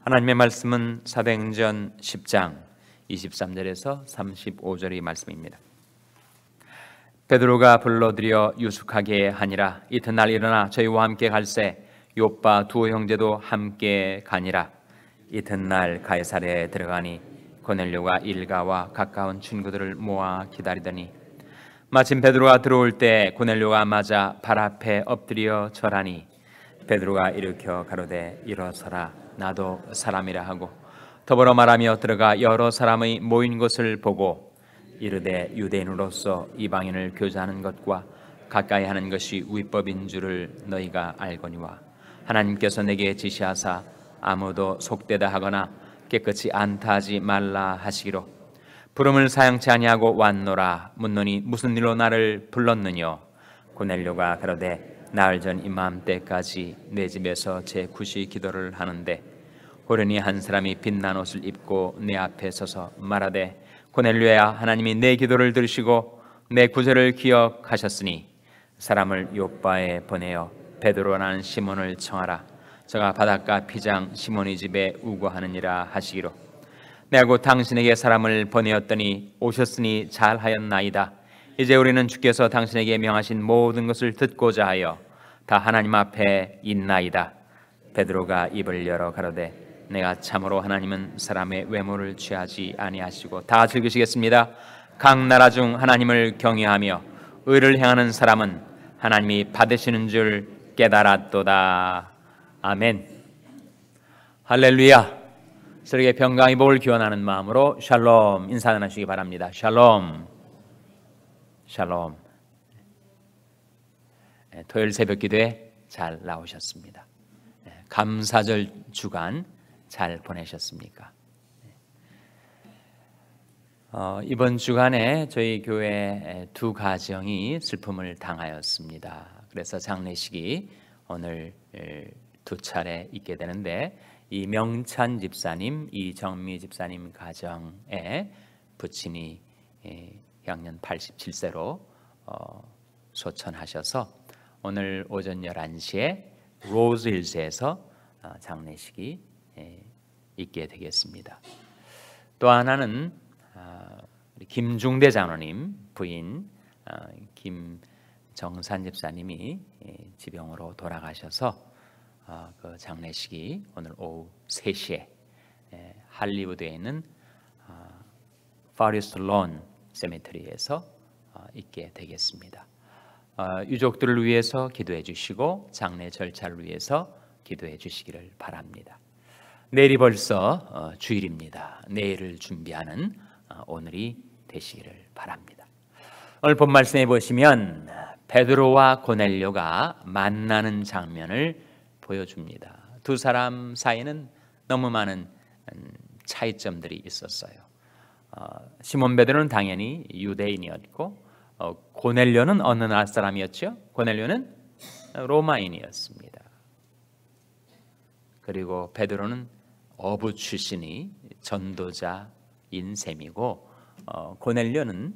하나님의 말씀은 사도행전 10장 23절에서 35절의 말씀입니다. 베드로가 불러들여 유숙하게 하니라. 이튿날 일어나 저희와 함께 갈새 욥바 두 형제도 함께 가니라. 이튿날 가이사랴에 들어가니 고넬료가 일가와 가까운 친구들을 모아 기다리더니 마침 베드로가 들어올 때 고넬료가 맞아 발 앞에 엎드려 절하니 베드로가 일으켜 가로되 일어서라, 나도 사람이라 하고 더불어 말하며 들어가 여러 사람의 모인 것을 보고 이르되 유대인으로서 이방인을 교제하는 것과 가까이 하는 것이 위법인 줄을 너희가 알거니와 하나님께서 내게 지시하사 아무도 속되다 하거나 깨끗이 안타 하지 말라 하시기로 부름을 사양치 아니하고 왔노라. 묻노니 무슨 일로 나를 불렀느뇨? 고넬료가 가로되 나흘 전 이맘때까지 내 집에서 제 굿이 기도를 하는데 호련히 한 사람이 빛난 옷을 입고 내 앞에 서서 말하되 고넬료야, 하나님이 내 기도를 들으시고 내 구절을 기억하셨으니 사람을 욥바에 보내어 베드로라는 시몬을 청하라. 저가 바닷가 피장 시몬의 집에 우거하느니라 하시기로 내가 곧 당신에게 사람을 보내었더니 오셨으니 잘하였나이다. 이제 우리는 주께서 당신에게 명하신 모든 것을 듣고자 하여 다 하나님 앞에 있나이다. 베드로가 입을 열어 가로되 내가 참으로 하나님은 사람의 외모를 취하지 아니하시고 다 즐기시겠습니다. 각 나라 중 하나님을 경외하며 의를 행하는 사람은 하나님이 받으시는 줄 깨달았도다. 아멘. 할렐루야. 서로에게 평강의 복을 기원하는 마음으로 샬롬 인사 나누시기 바랍니다. 샬롬. 샬롬. 토요일 새벽 기도에 잘 나오셨습니다. 감사절 주간 잘 보내셨습니까? 이번 주간에 저희 교회 두 가정이 슬픔을 당하였습니다. 그래서 장례식이 오늘 두 차례 있게 되는데 이 명찬 집사님, 이정미 집사님 가정에 부친이 향년 87세로 소천하셔서 오늘 오전 11시에 로즈힐스에서 장례식이 있게 되겠습니다. 또 하나는 김중대 장로님 부인 김정산 집사님이 지병으로 돌아가셔서 그 장례식이 오늘 오후 3시에 할리우드에 있는 파리스트 론 세미터리에서 있게 되겠습니다. 유족들을 위해서 기도해 주시고 장례 절차를 위해서 기도해 주시기를 바랍니다. 내일이 벌써 주일입니다. 내일을 준비하는 오늘이 되시기를 바랍니다. 오늘 본 말씀에 보시면 베드로와 고넬료가 만나는 장면을 보여줍니다. 두 사람 사이는 너무 많은 차이점들이 있었어요. 시몬 베드로는 당연히 유대인이었고 고넬료는 어느 나라 사람이었죠? 고넬료는 로마인이었습니다. 그리고 베드로는 어부 출신이 전도자인 셈이고 고넬료는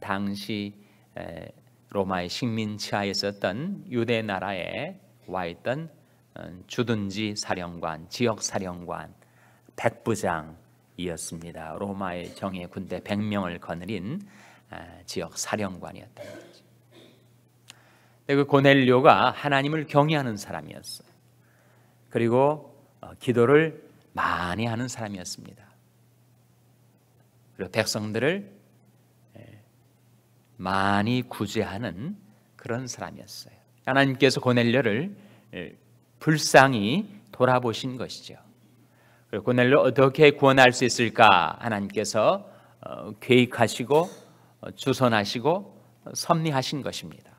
당시 로마의 식민 치하에 있었던 유대 나라에 와 있던 주둔지 사령관, 지역 사령관, 백부장이었습니다. 로마의 정예 군대 100명을 거느린 지역 사령관이었던 거죠. 그 고넬료가 하나님을 경외하는 사람이었어요. 그리고 기도를 많이 하는 사람이었습니다. 그리고 백성들을 많이 구제하는 그런 사람이었어요. 하나님께서 고넬료를 불쌍히 돌아보신 것이죠. 그리고 고넬료 어떻게 구원할 수 있을까 하나님께서 계획하시고 주선하시고 섭리하신 것입니다.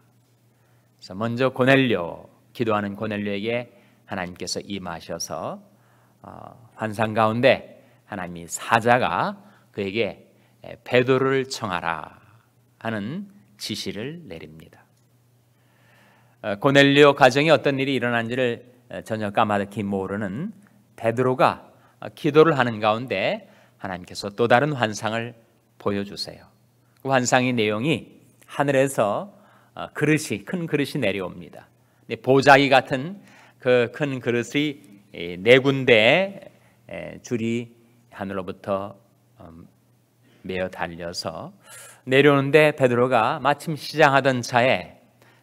그래서 먼저 고넬료, 기도하는 고넬료에게 하나님께서 임하셔서 환상 가운데 하나님이 사자가 그에게 베드로를 청하라 하는 지시를 내립니다. 고넬료 가정에 어떤 일이 일어난지를 전혀 까마득히 모르는 베드로가 기도를 하는 가운데 하나님께서 또 다른 환상을 보여주세요. 그 환상의 내용이 하늘에서 큰 그릇이 내려옵니다. 보자기 같은 그 큰 그릇이 네 군데에 줄이 하늘로부터 매어 달려서 내려오는데 베드로가 마침 시장하던 차에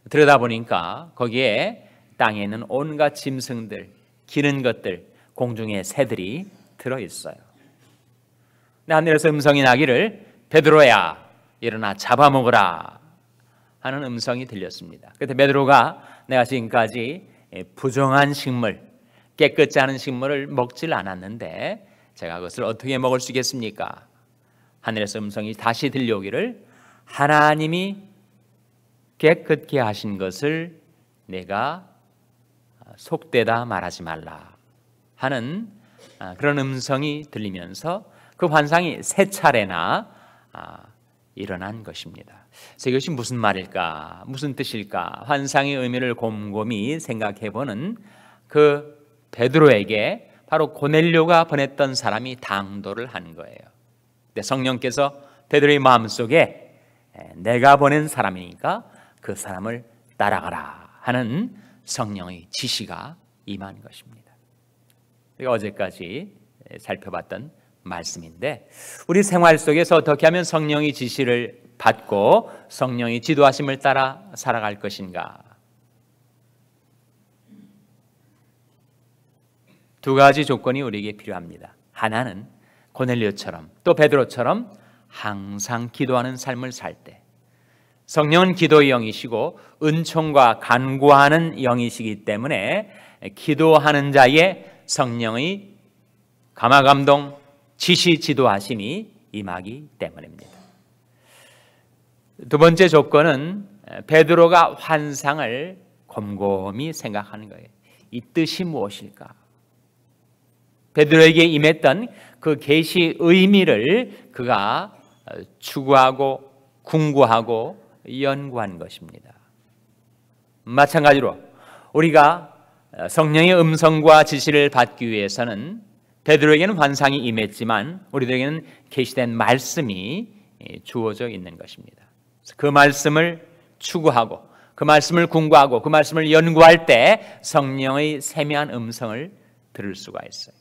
들여다보니까 거기에 땅에 있는 온갖 짐승들, 기는 것들, 공중의 새들이 들어있어요. 하늘에서 음성이 나기를 베드로야 일어나 잡아먹으라 하는 음성이 들렸습니다. 그때 베드로가 내가 지금까지 부정한 식물, 깨끗지 않은 식물을 먹질 않았는데 제가 그것을 어떻게 먹을 수 있겠습니까? 하늘에서 음성이 다시 들려오기를 하나님이 깨끗게 하신 것을 내가 속되다 말하지 말라 하는 그런 음성이 들리면서 그 환상이 세 차례나 일어난 것입니다. 그래서 이것이 무슨 말일까? 무슨 뜻일까? 환상의 의미를 곰곰이 생각해보는 그 베드로에게 바로 고넬료가 보냈던 사람이 당도를 한 거예요. 근데 성령께서 베드로의 마음속에 내가 보낸 사람이니까 그 사람을 따라가라 하는 성령의 지시가 임한 것입니다. 우리가 어제까지 살펴봤던 말씀인데 우리 생활 속에서 어떻게 하면 성령의 지시를 받고 성령의 지도하심을 따라 살아갈 것인가? 두 가지 조건이 우리에게 필요합니다. 하나는 고넬료처럼 또 베드로처럼 항상 기도하는 삶을 살 때, 성령은 기도의 영이시고 은총과 간구하는 영이시기 때문에 기도하는 자의 성령의 감화감동, 지시, 지도하심이 임하기 때문입니다. 두 번째 조건은 베드로가 환상을 곰곰이 생각하는 거예요. 이 뜻이 무엇일까? 베드로에게 임했던 그 계시 의미를 그가 추구하고 궁구하고 연구한 것입니다. 마찬가지로 우리가 성령의 음성과 지시를 받기 위해서는 베드로에게는 환상이 임했지만 우리들에게는 계시된 말씀이 주어져 있는 것입니다. 그 말씀을 추구하고 그 말씀을 궁구하고 그 말씀을 연구할 때 성령의 세미한 음성을 들을 수가 있어요.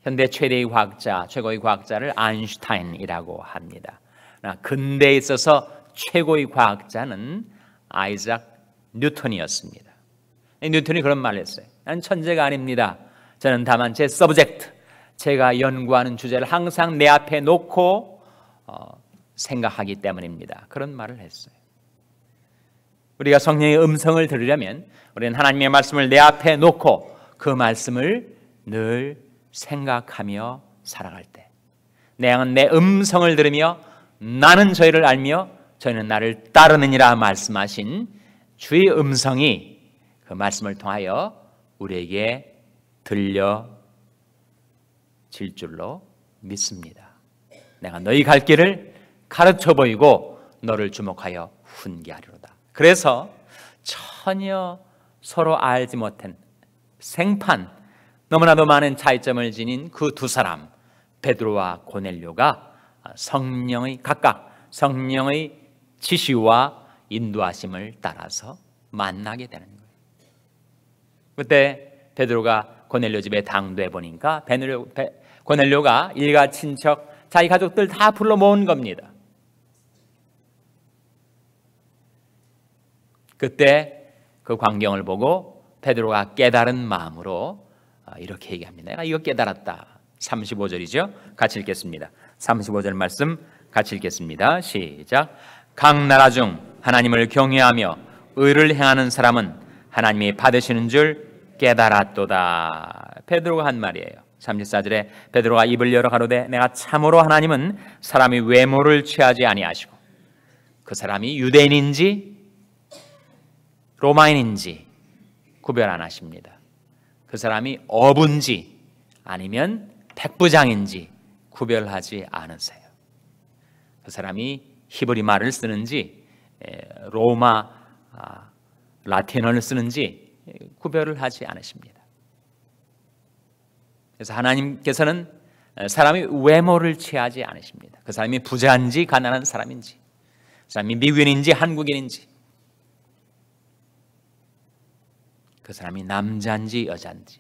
현대 최대의 과학자, 최고의 과학자를 아인슈타인이라고 합니다. 근대에 있어서 최고의 과학자는 아이작 뉴턴이었습니다. 뉴턴이 그런 말을 했어요. 난 천재가 아닙니다. 저는 다만 제 서브젝트, 제가 연구하는 주제를 항상 내 앞에 놓고 생각하기 때문입니다. 그런 말을 했어요. 우리가 성령의 음성을 들으려면 우리는 하나님의 말씀을 내 앞에 놓고 그 말씀을 늘 생각하며 살아갈 때, 내가 내 음성을 들으며 나는 저희를 알며 저희는 나를 따르느니라 말씀하신 주의 음성이 그 말씀을 통하여 우리에게 들려질 줄로 믿습니다. 내가 너희 갈 길을 가르쳐 보이고 너를 주목하여 훈계하리로다. 그래서 전혀 서로 알지 못한 생판, 너무나도 많은 차이점을 지닌 그 두 사람 베드로와 고넬료가 각각 성령의 지시와 인도하심을 따라서 만나게 되는 거예요. 그때 베드로가 고넬료 집에 당도해 보니까 고넬료가 일가 친척 자기 가족들 다 불러 모은 겁니다. 그때 그 광경을 보고 베드로가 깨달은 마음으로 이렇게 얘기합니다. 내가 이거 깨달았다. 35절이죠. 같이 읽겠습니다. 35절 말씀 같이 읽겠습니다. 시작. 각 나라 중 하나님을 경외하며 의를 행하는 사람은 하나님이 받으시는 줄 깨달았도다. 베드로가 한 말이에요. 34절에 베드로가 입을 열어 가로되 내가 참으로 하나님은 사람이 외모를 취하지 아니하시고 그 사람이 유대인인지 로마인인지 구별 안 하십니다. 그 사람이 어부인지 아니면 백부장인지 구별하지 않으세요. 그 사람이 히브리 말을 쓰는지 로마 라틴어를 쓰는지 구별을 하지 않으십니다. 그래서 하나님께서는 사람이 외모를 취하지 않으십니다. 그 사람이 부자인지 가난한 사람인지, 그 사람이 미국인인지 한국인인지, 그 사람이 남자인지 여자인지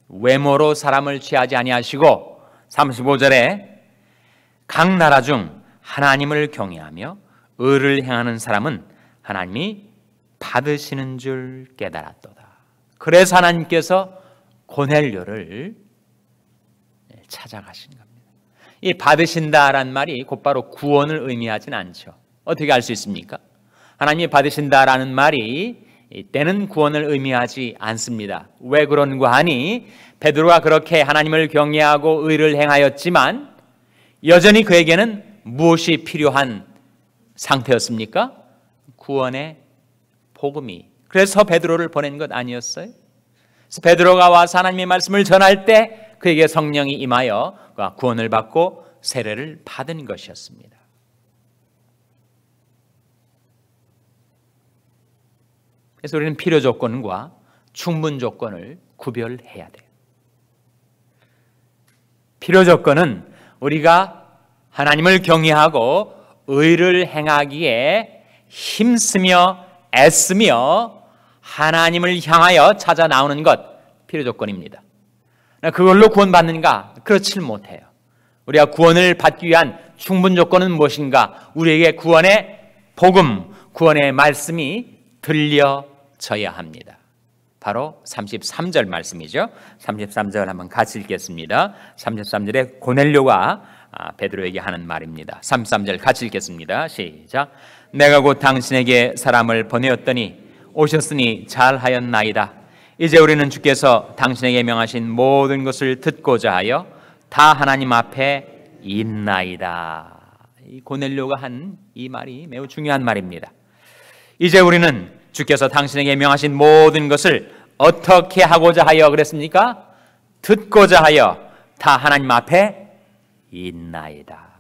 외모로 사람을 취하지 아니하시고 35절에 각 나라 중 하나님을 경외하며 의를 행하는 사람은 하나님이 받으시는 줄 깨달았도다. 그래서 하나님께서 고넬료를 찾아가신 겁니다. 이 받으신다란 말이 곧바로 구원을 의미하진 않죠. 어떻게 알 수 있습니까? 하나님이 받으신다라는 말이 때는 구원을 의미하지 않습니다. 왜 그런가 하니 베드로가 그렇게 하나님을 경외하고 의를 행하였지만 여전히 그에게는 무엇이 필요한 상태였습니까? 구원의 복음이. 그래서 베드로를 보낸 것 아니었어요? 그래서 베드로가 와서 하나님의 말씀을 전할 때 그에게 성령이 임하여 구원을 받고 세례를 받은 것이었습니다. 그래서 우리는 필요 조건과 충분 조건을 구별해야 돼요. 필요 조건은 우리가 하나님을 경외하고 의를 행하기에 힘쓰며 애쓰며 하나님을 향하여 찾아 나오는 것, 필요 조건입니다. 그걸로 구원받는가? 그렇지 못해요. 우리가 구원을 받기 위한 충분 조건은 무엇인가? 우리에게 구원의 복음, 구원의 말씀이 들려져야 합니다. 바로 33절 말씀이죠. 33절 한번 같이 읽겠습니다. 33절에 고넬료가 베드로에게 하는 말입니다. 33절 같이 읽겠습니다. 시작. 내가 곧 당신에게 사람을 보내었더니 오셨으니 잘하였나이다. 이제 우리는 주께서 당신에게 명하신 모든 것을 듣고자 하여 다 하나님 앞에 있나이다. 이 고넬료가 한 이 말이 매우 중요한 말입니다. 이제 우리는 주께서 당신에게 명하신 모든 것을 어떻게 하고자 하여 그랬습니까? 듣고자 하여 다 하나님 앞에 있나이다.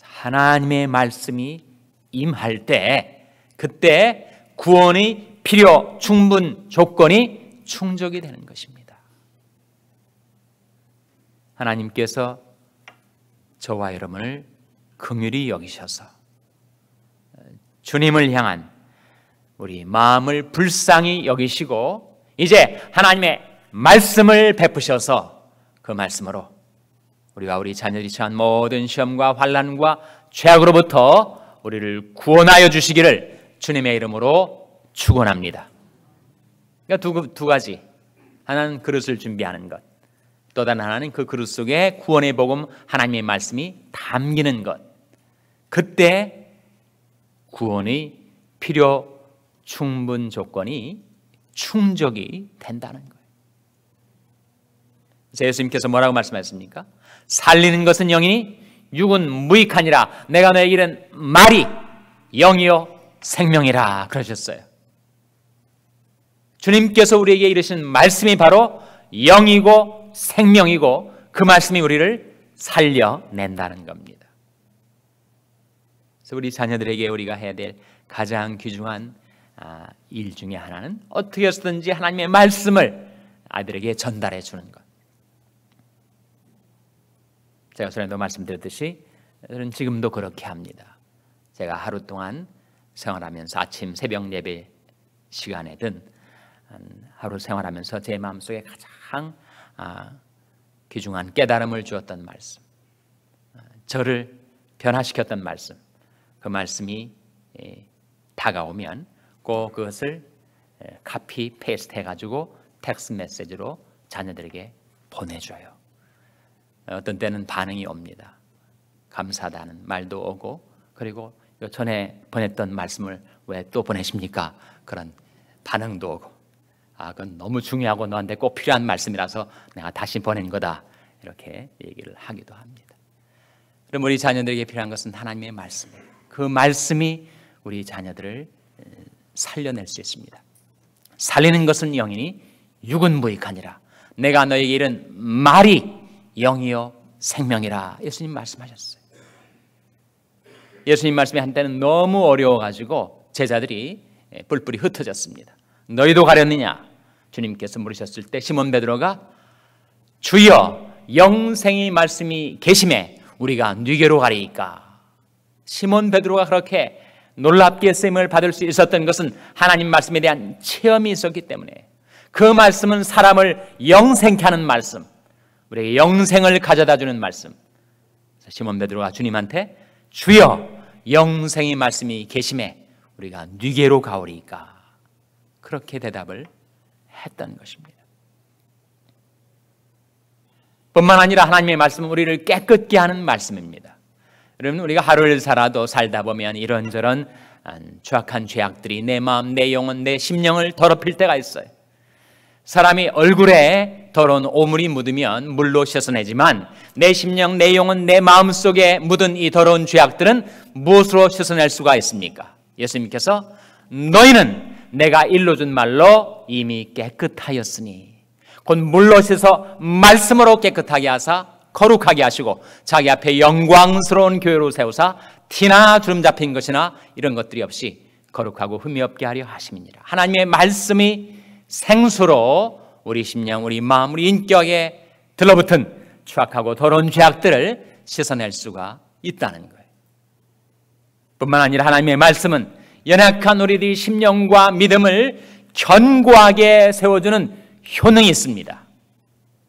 하나님의 말씀이 임할 때 그때 구원의 필요, 충분 조건이 충족이 되는 것입니다. 하나님께서 저와 여러분을 긍휼히 여기셔서 주님을 향한 우리 마음을 불쌍히 여기시고 이제 하나님의 말씀을 베푸셔서 그 말씀으로 우리와 우리 자녀들이 처한 모든 시험과 환난과 죄악으로부터 우리를 구원하여 주시기를 주님의 이름으로 축원합니다. 그러니까 두 가지. 하나는 그릇을 준비하는 것. 또 다른 하나는 그 그릇 속에 구원의 복음 하나님의 말씀이 담기는 것. 그때 구원의 필요 충분 조건이 충족이 된다는 거예요. 예수님께서 뭐라고 말씀하셨습니까? 살리는 것은 영이니 육은 무익하니라. 내가 너에게 이른 말이 영이요 생명이라 그러셨어요. 주님께서 우리에게 이르신 말씀이 바로 영이고 생명이고 그 말씀이 우리를 살려낸다는 겁니다. 그래서 우리 자녀들에게 우리가 해야 될 가장 귀중한 일 중에 하나는 어떻게 해서든지 하나님의 말씀을 아이들에게 전달해 주는 것. 제가 전에도 말씀드렸듯이 저는 지금도 그렇게 합니다. 제가 하루 동안 생활하면서 아침 새벽 예배 시간에든 하루 생활하면서 제 마음속에 가장 귀중한 깨달음을 주었던 말씀, 저를 변화시켰던 말씀, 그 말씀이 다가오면 꼭 그것을 카피 페이스트 해가지고 텍스트 메시지로 자녀들에게 보내줘요. 어떤 때는 반응이 옵니다. 감사하다는 말도 오고, 그리고 전에 보냈던 말씀을 왜 또 보내십니까? 그런 반응도 오고, 그건 너무 중요하고 너한테 꼭 필요한 말씀이라서 내가 다시 보낸 거다, 이렇게 얘기를 하기도 합니다. 그럼 우리 자녀들에게 필요한 것은 하나님의 말씀이에요. 그 말씀이 우리 자녀들을 살려낼 수 있습니다. 살리는 것은 영이니 육은 무익하니라. 내가 너에게 이른 말이 영이요 생명이라. 예수님 말씀하셨어요. 예수님 말씀이 한때는 너무 어려워가지고 제자들이 뿔뿔이 흩어졌습니다. 너희도 가렸느냐? 주님께서 물으셨을 때 시몬 베드로가 주여 영생의 말씀이 계심에 우리가 누게로 가리이까? 시몬 베드로가 그렇게 놀랍게 쓰임을 받을 수 있었던 것은 하나님 말씀에 대한 체험이 있었기 때문에, 그 말씀은 사람을 영생케 하는 말씀, 우리에게 영생을 가져다주는 말씀. 시몬 베드로가 주님한테 주여 영생의 말씀이 계심에 우리가 네게로 가오리이까, 그렇게 대답을 했던 것입니다. 뿐만 아니라 하나님의 말씀은 우리를 깨끗게 하는 말씀입니다. 여러분, 우리가 하루를 살아도 살다 보면 이런저런 추악한 죄악들이 내 마음, 내 영혼, 내 심령을 더럽힐 때가 있어요. 사람이 얼굴에 더러운 오물이 묻으면 물로 씻어내지만 내 심령, 내 영혼, 내 마음속에 묻은 이 더러운 죄악들은 무엇으로 씻어낼 수가 있습니까? 예수님께서 너희는 내가 일러준 말로 이미 깨끗하였으니, 곧 물로 씻어 말씀으로 깨끗하게 하사 거룩하게 하시고 자기 앞에 영광스러운 교회로 세우사 티나 주름 잡힌 것이나 이런 것들이 없이 거룩하고 흠이 없게 하려 하심이니라. 하나님의 말씀이 생수로 우리 심령, 우리 마음, 우리 인격에 들러붙은 추악하고 더러운 죄악들을 씻어낼 수가 있다는 거예요. 뿐만 아니라 하나님의 말씀은 연약한 우리들의 심령과 믿음을 견고하게 세워주는 효능이 있습니다.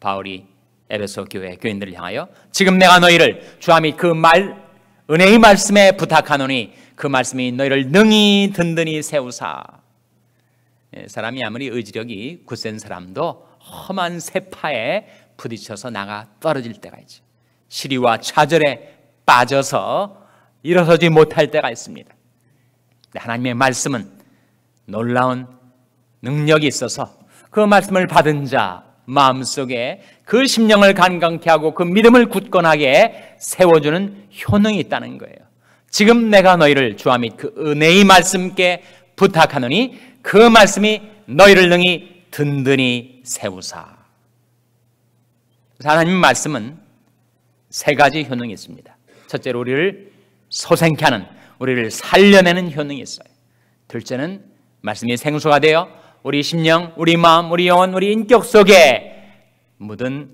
바울이 에베소 교회 교인들을 향하여 지금 내가 너희를 주와 및 그 은혜의 말씀에 부탁하노니 그 말씀이 너희를 능히 든든히 세우사. 사람이 아무리 의지력이 굳센 사람도 험한 세파에 부딪혀서 나가 떨어질 때가 있죠. 시리와 좌절에 빠져서 일어서지 못할 때가 있습니다. 하나님의 말씀은 놀라운 능력이 있어서 그 말씀을 받은 자 마음속에 그 심령을 간강케 하고 그 믿음을 굳건하게 세워주는 효능이 있다는 거예요. 지금 내가 너희를 주와 및 그 은혜의 말씀께 부탁하노니 그 말씀이 너희를 능히 든든히 세우사. 하나님의 말씀은 세 가지 효능이 있습니다. 첫째로 우리를 소생케 하는, 우리를 살려내는 효능이 있어요. 둘째는 말씀이 생수가 되어 우리 심령, 우리 마음, 우리 영혼, 우리 인격 속에 묻은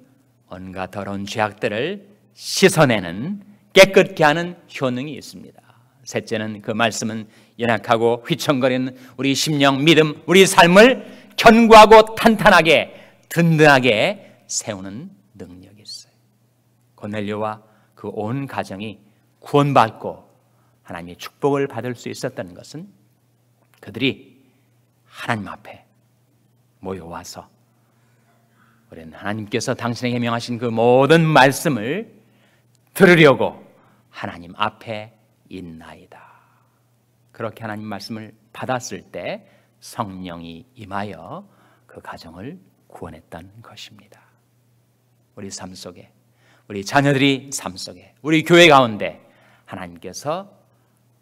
온갖 더러운 죄악들을 씻어내는, 깨끗게 하는 효능이 있습니다. 셋째는 그 말씀은 연약하고 휘청거리는 우리 심령, 믿음, 우리 삶을 견고하고 탄탄하게 든든하게 세우는 능력이 있어요. 고넬료와 그 온 가정이 구원받고 하나님의 축복을 받을 수 있었던 것은 그들이 하나님 앞에 모여와서 우리는 하나님께서 당신에게 명하신 그 모든 말씀을 들으려고 하나님 앞에 있나이다. 그렇게 하나님 말씀을 받았을 때 성령이 임하여 그 가정을 구원했던 것입니다. 우리 삶 속에, 우리 자녀들이 삶 속에, 우리 교회 가운데 하나님께서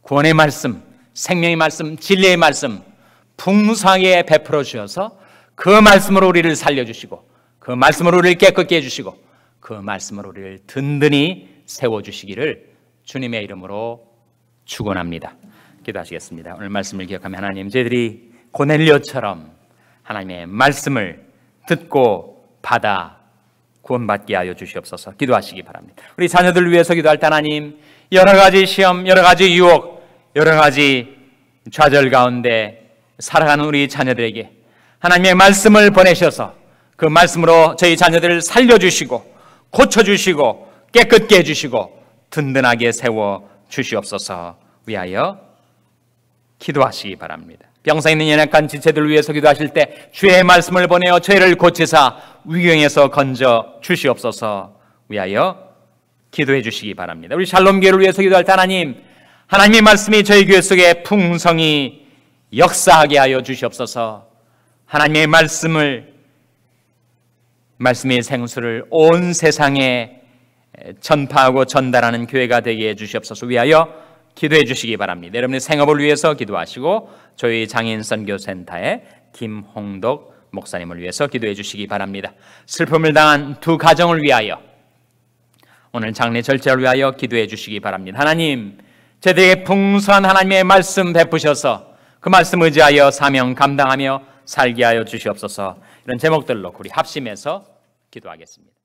구원의 말씀, 생명의 말씀, 진리의 말씀 풍성하게 베풀어 주셔서 그 말씀으로 우리를 살려주시고 그 말씀으로 우리를 깨끗게 해주시고 그 말씀으로 우리를 든든히 세워주시기를 주님의 이름으로 축원합니다. 기도하시겠습니다. 오늘 말씀을 기억하며 하나님, 저희들이 고넬료처럼 하나님의 말씀을 듣고 받아 구원받게 하여 주시옵소서. 기도하시기 바랍니다. 우리 자녀들을 위해서 기도할 때 하나님, 여러 가지 시험, 여러 가지 유혹, 여러 가지 좌절 가운데 살아가는 우리 자녀들에게 하나님의 말씀을 보내셔서 그 말씀으로 저희 자녀들을 살려주시고 고쳐주시고 깨끗게 해주시고 든든하게 세워주시옵소서 위하여 기도하시기 바랍니다. 병사 있는 연약한 지체들을 위해서 기도하실 때 주의 말씀을 보내어 저희를 고치사 위경에서 건져 주시옵소서 위하여 기도해 주시기 바랍니다. 우리 샬롬교회를 위해서 기도할 때 하나님, 하나님의 말씀이 저희 교회 속에 풍성히 역사하게 하여 주시옵소서. 하나님의 말씀의 생수를 온 세상에 전파하고 전달하는 교회가 되게 해 주시옵소서 위하여 기도해 주시기 바랍니다. 여러분의 생업을 위해서 기도하시고 저희 장애인 선교센터의 김홍덕 목사님을 위해서 기도해 주시기 바랍니다. 슬픔을 당한 두 가정을 위하여, 오늘 장례 절차를 위하여 기도해 주시기 바랍니다. 하나님, 저희들에게 풍성한 하나님의 말씀 베푸셔서 그 말씀 의지하여 사명 감당하며 살게 하여 주시옵소서. 이런 제목들로 우리 합심해서 기도하겠습니다.